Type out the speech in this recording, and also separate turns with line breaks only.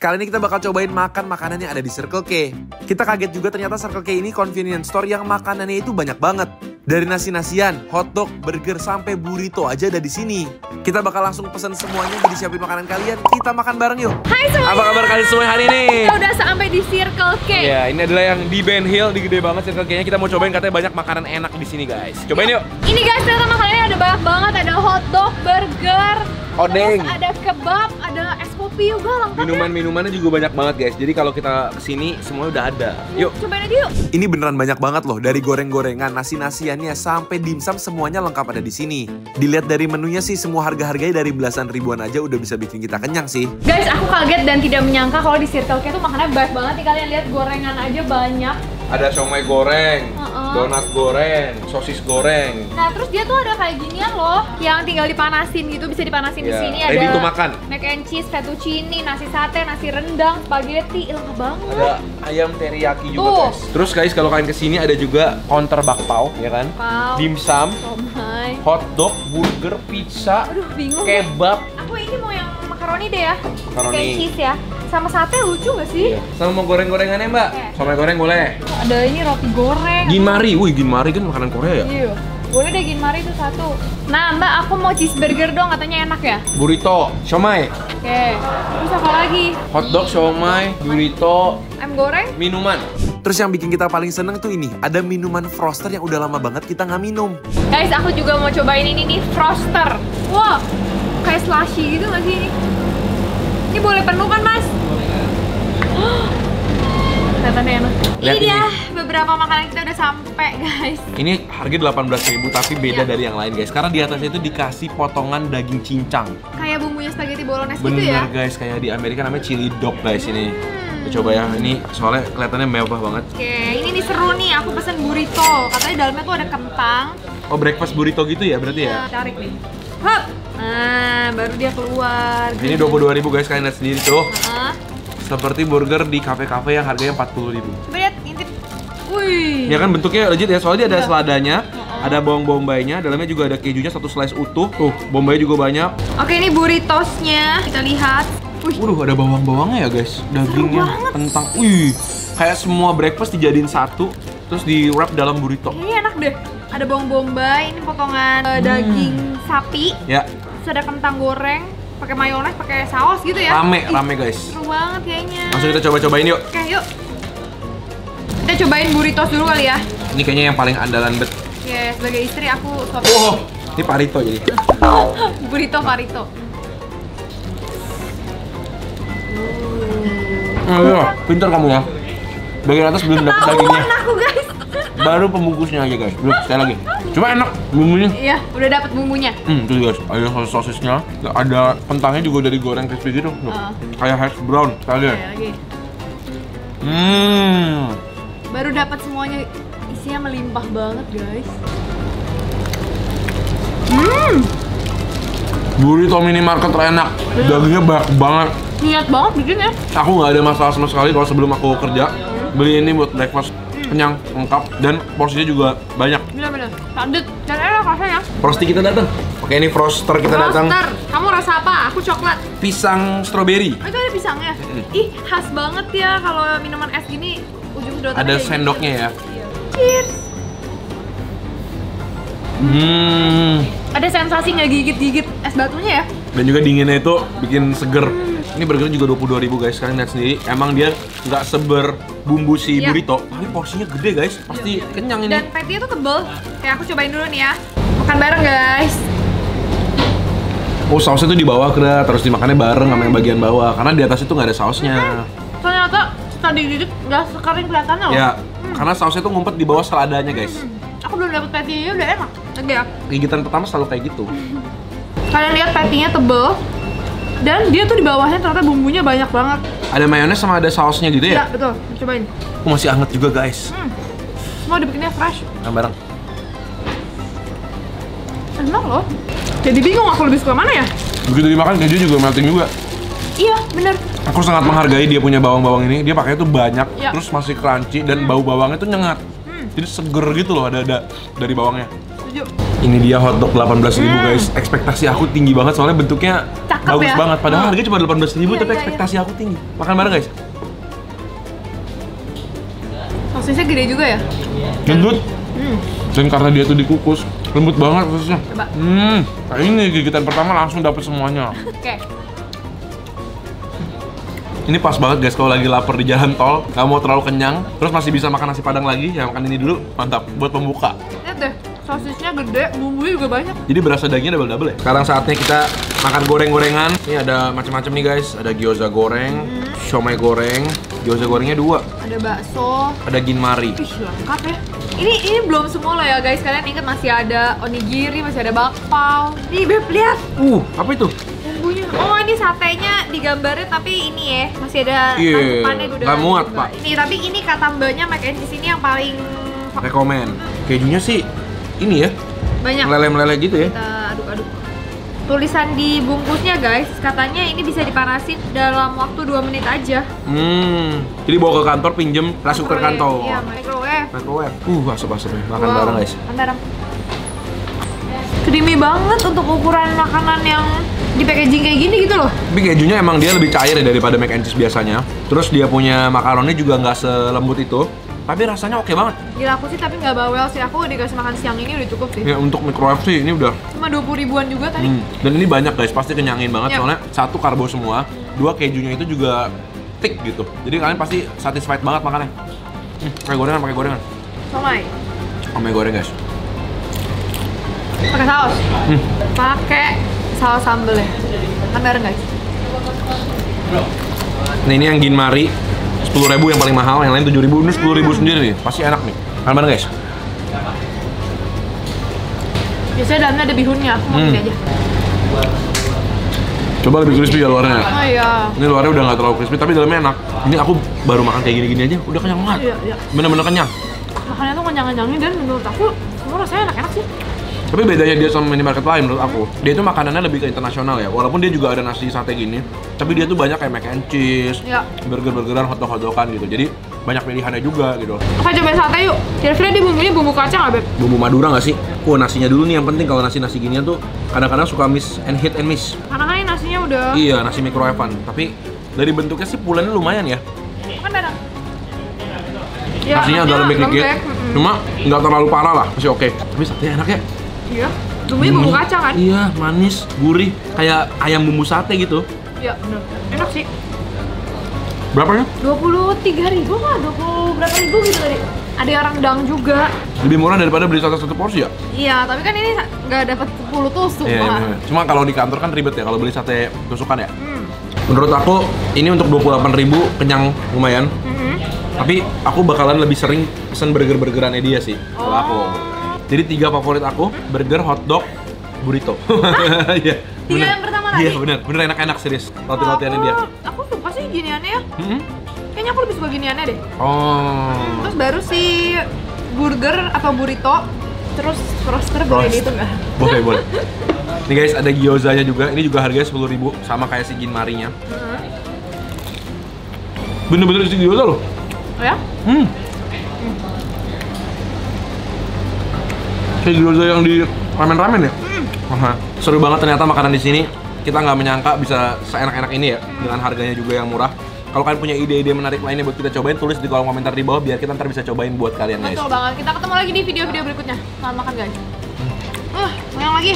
Kali ini kita bakal cobain makan makanan yang ada di Circle K. Kita kaget juga ternyata Circle K ini convenience store yang makanannya itu banyak banget. Dari nasi-nasian, hotdog, burger, sampai burrito aja ada di sini. Kita bakal langsung pesen semuanya, jadi siapin makanan kalian. Kita makan bareng yuk.
Hai semuanya.
Apa kabar kalian semua hari ini?
Kita udah sampai di Circle K.
Ya, ini adalah yang di Ben Hill, di gede banget Circle K-nya. Kita mau cobain, katanya banyak makanan enak di sini guys. Cobain yuk.
Ini guys, ternyata makanannya ada banyak banget. Ada hotdog, burger,
odeng,
terus ada kebab, ada es kopi juga lengkap.
Minumannya juga banyak banget guys. Jadi kalau kita kesini semuanya udah ada. Yuk.
Cobain aja yuk. Ini
beneran banyak banget loh. Dari goreng-gorengan, nasi-nasiannya, sampai dimsum semuanya lengkap ada di sini. Dilihat dari menunya sih semua harga-harganya dari belasan ribuan aja udah bisa bikin kita kenyang sih.
Guys, aku kaget dan tidak menyangka kalau di Circle K tuh makanannya banyak banget nih. Kalian lihat gorengan aja banyak.
Ada siomay goreng, donat goreng, sosis goreng.
Nah, terus dia tuh ada kayak ginian loh, yang tinggal dipanasin gitu, bisa dipanasin di sini. Ada
ready to makan.
Mac and cheese, fettuccine, nasi sate, nasi rendang, spaghetti, lengkap banget.
Ada ayam teriyaki juga guys. Terus guys, kalau kalian kesini ada juga counter bakpao, ya kan? Dimsum, hotdog, burger, pizza,
aduh bingung.
Kebab.
Aku ini mau yang makaroni deh ya.
Makaroni.
Kayak cheese ya. Sama sate lucu gak sih?
Iya. Sama mau goreng-gorengannya mbak? Somai goreng boleh.
Ada ini roti goreng.
Ginmari, wih ginmari kan makanan Korea ya?
Iya. Boleh deh ginmari itu satu. Nah mbak, aku mau cheeseburger dong, katanya enak ya?
Burrito, siomay.
Oke. Terus apa lagi?
Hotdog, siomay, burrito,
ayam goreng,
minuman. Terus yang bikin kita paling seneng tuh ini, ada minuman Froster yang udah lama banget kita nggak minum.
Guys, aku juga mau cobain ini nih, Froster. Wah, kayak slushy gitu nggak sih ini? Ini boleh penuh kan mas? Kelihatannya enak. Ini dia beberapa makanan kita udah sampai guys.
Ini harga 18.000 tapi beda dari yang lain guys. Karena di atasnya itu dikasih potongan daging cincang.
Kayak bumbunya spaghetti bolognese gitu ya?
Bener guys, kayak di Amerika namanya chili dog guys ini. Coba ya, ini soalnya kelihatannya mewah banget.
Oke, ini nih seru nih, aku pesen burrito. Katanya dalamnya tuh ada kentang.
Oh, breakfast burrito gitu ya berarti ya?
Tarik nih. Hop. Nah, baru dia keluar.
Ini 22.000 guys, kalian lihat sendiri tuh. Seperti burger di kafe-kafe yang harganya 40.000.
Coba lihat, intip. Wih.
Ya kan bentuknya legit ya, soalnya dia ada seladanya, ada bawang bombaynya, dalamnya juga ada kejunya satu slice utuh. Tuh, bombaynya juga banyak.
Oke, ini burritosnya. Kita lihat.
Waduh, ada bawang-bawangnya ya guys. Dagingnya, kentang. Wih, kayak semua breakfast dijadiin satu, terus di wrap dalam burrito.
Ini enak deh. Ada bawang bombay, ini potongan daging sapi.
Ya.
Terus ada kentang goreng, pakai mayones, pakai saus gitu ya.
Rame guys.
Seru banget kayaknya.
Langsung kita coba-cobain yuk.
Oke, yuk. Kita cobain burritos dulu kali ya.
Ini kayaknya yang paling andalan bet.
Oke, sebagai istri aku suapin.
Oh, ini parito jadi.
Burrito parito.
Iya, pintar kamu ya. Bagian atas belum dapat dagingnya.
Aku guys.
Baru pembungkusnya aja guys. Belum, sekali lagi. Cuma enak bumbunya.
Iya, udah dapat bumbunya.
Tuh guys, ada sosisnya, ada kentangnya juga dari goreng crispy gitu. Kayak hash brown sekali.
Lagi. Baru dapat semuanya, isinya melimpah banget guys.
Burrito minimarket enak, dagingnya banyak banget.
Niat banget bikin ya.
Aku nggak ada masalah sama sekali kalau sebelum aku kerja beli ini buat breakfast. Kenyang, lengkap, dan porsinya juga banyak.
Bener-bener, padat dan enak rasanya.
Frosty kita datang. Oke, ini Froster kita datang.
Froster, kamu rasa apa? Aku coklat.
Pisang strawberry.
Oh, itu ada pisangnya. Ih, khas banget ya kalau minuman es gini ujung sedotannya.
Ada sendoknya ya.
Cheers. Ada sensasi nggak gigit-gigit es batunya ya?
Dan juga dinginnya itu bikin seger. Ini burger juga 22.000 guys, kalian lihat sendiri. Emang dia nggak seberbumbu si burrito, tapi porsinya gede guys, pasti kenyang ini.
Dan patty-nya tuh tebel. Kayak aku cobain dulu nih ya. Makan bareng guys.
Oh, sausnya tuh di bawah kira, terus dimakannya bareng sama yang bagian bawah, karena di atas itu nggak ada sausnya.
Ternyata setelah digigit nggak sekering kelihatannya loh.
Ya, karena sausnya tuh ngumpet di bawah seladanya guys.
Aku belum dapet patty-nya, udah enak. Oke ya.
Gigitan pertama selalu kayak gitu.
Kalian lihat patty-nya tebel. Dan dia tuh di bawahnya ternyata bumbunya banyak banget.
Ada mayones sama ada sausnya gitu ya?
Iya, betul. Cobain.
Aku masih anget juga guys.
Semua dibikinnya fresh.
Bareng.
Enak loh. Jadi bingung aku lebih suka mana ya?
Begitu dimakan keju juga melting juga.
Iya, bener.
Aku sangat menghargai dia punya bawang-bawang ini. Dia pakainya tuh banyak, terus masih crunchy dan bau bawangnya tuh nyengat. Jadi seger gitu loh, ada dari bawangnya.
Setuju.
Ini dia hotdog 18.000 guys. Ekspektasi aku tinggi banget soalnya bentuknya
Cakep
bagus
ya?
banget. Padahal harganya cuma 18.000
Iya,
tapi
iya,
ekspektasi aku tinggi. Makan bareng guys.
Sosisnya gede juga ya?
Lembut. Dan karena dia tuh dikukus, lembut banget sosisnya.
Coba.
Kayak ini gigitan pertama langsung dapet semuanya.
Oke.
Ini pas banget guys kalau lagi lapar di jalan tol, nggak mau terlalu kenyang, terus masih bisa makan nasi padang lagi, ya makan ini dulu, mantap buat pembuka.
Lihat deh, sosisnya gede, bumbunya juga banyak.
Jadi berasa dagingnya double-double ya. Sekarang saatnya kita makan goreng-gorengan. Ini ada macam-macam nih guys, ada gyoza goreng, siomay goreng, gyoza gorengnya 2,
Ada bakso.
ada ginmari.
Ih, lengkap ya. Ini belum semua loh ya guys. Kalian ingat masih ada onigiri, masih ada bakpao. Nih Beb, lihat
Apa itu?
bumbunya. Oh, ini satenya digambarin tapi ini ya masih ada
Iya,
tangkupannya udah.
nggak muat,
juga.
Pak.
Ini tapi ini kata mbaknya mac and cheese ini yang paling
Rekomen. Kejunya sih ini ya,
banyak.
meleleh-meleleh gitu ya.
Kita aduk-aduk. Tulisan di bungkusnya guys, katanya ini bisa dipanasin dalam waktu 2 menit aja.
Jadi bawa ke kantor, pinjem rice cooker kantor.
Iya, microwave.
Microwave. Asap-asap ya. Makan bareng guys.
Makan bareng. Creamy banget untuk ukuran makanan yang di packaging kayak gini gitu loh.
Tapi kejunya emang dia lebih cair ya daripada mac and cheese biasanya. Terus dia punya makaroni juga nggak selembut itu. Tapi rasanya oke banget.
Gila aku sih tapi nggak bawel sih. Aku dikasih makan siang ini udah cukup sih.
Ya untuk microwave sih ini udah.
Cuma 20 ribuan juga tadi.
Dan ini banyak guys, pasti kenyangin banget
Yap.
soalnya 1 karbo semua, 2 kejunya itu juga thick gitu. Jadi kalian pasti satisfied banget makannya. Pakai gorengan.
Somai.
Somai goreng guys.
Pakai saus. Pakai saus sambel ya. Makan bareng guys.
Nah ini yang ginmari 10.000 yang paling mahal, yang lain 7.000, ini 10.000 sendiri nih. Pasti enak nih. Makan bareng guys.
Biasanya dalamnya ada bihunnya, aku mau gini aja.
Coba lebih crispy ya luarnya.
Oh iya.
Ini luarnya udah nggak terlalu crispy, tapi dalamnya enak. Ini aku baru makan kayak gini-gini aja, udah kenyang banget.
Iya.
Bener-bener kenyang.
Makannya tuh kenyang-kenyangin dan menurut aku semua rasanya enak-enak sih.
Tapi bedanya dia sama minimarket lain menurut aku, dia itu makanannya lebih ke internasional ya. Walaupun dia juga ada nasi sate gini, tapi dia tuh banyak kayak mac and cheese,
Iya.
burger-burgeran, hotdog-hotdogan gitu. Jadi banyak pilihannya juga gitu.
Oke, cobain sate yuk. Kira-kira dia bumbunya bumbu kacang nggak, Beb?
Bumbu Madura nggak sih? Nasinya dulu nih yang penting. Kalau nasi-nasi ginian tuh kadang-kadang suka miss and hit and miss.
Karena kan ini nasinya udah
Iya, nasi microwave-an. Tapi dari bentuknya sih pulennya lumayan ya.
kan bareng. Ya,
Nasinya agak lembek dikit, cuma nggak terlalu parah lah, masih oke. Tapi sate enak ya.
Iya. Bumbunya bumbu kacang kan?
Iya, manis, gurih, kayak ayam bumbu sate gitu.
Iya, bener. Enak sih.
Berapanya?
23.000 nggak? 20 berapa ribu gitu tadi? Ada yang rendang juga.
Lebih murah daripada beli satu porsi ya?
Iya, tapi kan ini nggak dapat 10 tusuk
Iya,
malah.
iya. Cuma kalau di kantor kan ribet ya kalau beli sate tusukan ya. Menurut aku ini untuk 28.000 kenyang lumayan. Tapi aku bakalan lebih sering pesen burger-burgerannya dia sih. Kalau aku. Jadi 3 favorit aku, burger, hotdog, burrito. Iya.
Tiga yang pertama tadi?
Iya bener enak-enak serius. Roti-rotiannya dia.
Aku suka sih giniannya ya. Kayaknya aku lebih suka giniannya deh.
Oh.
Terus baru si burger atau burrito, terus roaster boleh
Roast.
gitu nggak?
Boleh. Nih guys, ada gyozanya juga. Ini juga harganya 10.000 sama kayak si ginmarinya. Bener-bener isi gyoza loh.
Oh ya?
Kayak gyoza yang di ramen-ramen ya? Seru banget ternyata makanan di sini. Kita nggak menyangka bisa seenak-enak ini ya, dengan harganya juga yang murah. Kalau kalian punya ide-ide menarik lainnya buat kita cobain, tulis di kolom komentar di bawah biar kita ntar bisa cobain buat kalian guys.
Betul banget. Kita ketemu lagi di video-video berikutnya. Selamat makan guys. Yang lagi.